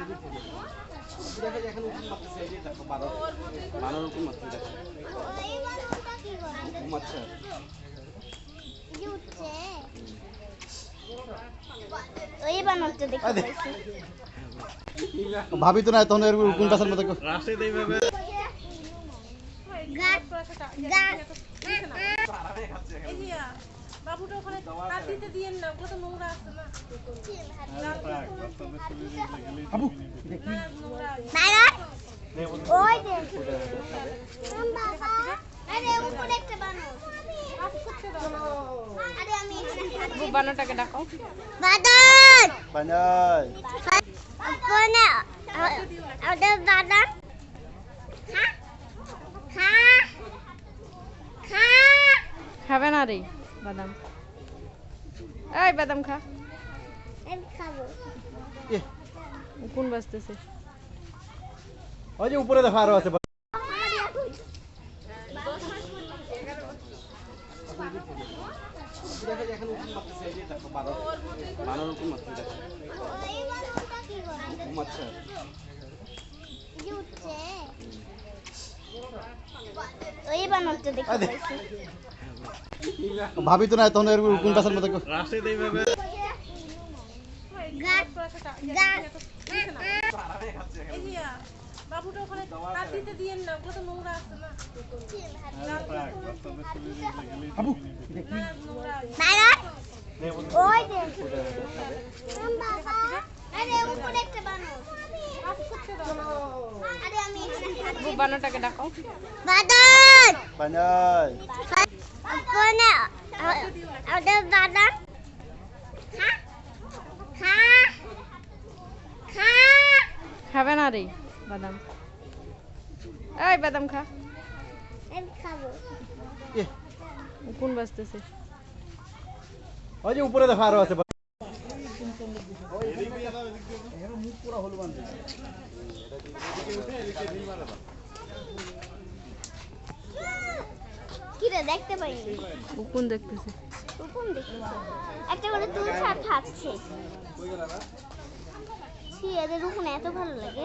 দেখো এখন উকুন মারতেছে, এই যে দেখো বানর উকুন মারতেছে দেখো। এই বানরটা কি করে? ঘুমাচ্ছে। কি উঠছে? ওই বানরটা দেখতে পাইছি। ভাবি তো না তখন এর উকুন গাছের মতো রাশে দেই ভাবে গাছ গাছ বাবুটা ওখানে হাত দিতে দিয়েন না, ওগুলো তো নোংরা আছে না। আবু বানর ওই যে বাবা আরে উপরে একটা বানর। আরে আমি এখানে বানরটাকে ডাকো। বাদর বানাই আপনে ওদের বাদাম খা খা খা খাবে না রে বাদাম। এই বাদাম খা। আমি খাবো। কোন বাজতেছে? ওই যে উপরে দেখো আরো আছে দেখো এখন উকুন মারতেছে, এই যে দেখো বানর উকুন মারতেছে দেখো। এই বানরটা কি করে? ঘুমাচ্ছে। কি উঠছে? ওই বানরটা দেখতে পাইছি। ভাবি তো না তখন এর উকুন গাছের মতো রাশে দেই ভাবে গাছ গাছ বাবুটা ওখানে হাত দিতে দিয়েন না, ওগুলো তো নোংরা আছে না। আবু বানর ওই যে বাবা আরে উপরে একটা বানর। আরে আমি এখানে বানরটাকে ডাকো। বাদর বানাই আপনে ওদের বাদাম খা খা খা খাবে না রে বাদাম। এই বাদাম খা। আমি খাবো। কোন বাজতেছে? ওই যে উপরে দেখো আরো আছে কি রে দেখতে পাইনি? কোন দেখতেছে? কোন দেখি একটা করে তুলছে আর খাচ্ছে। ছি এদের উকুন এত ভালো লাগে।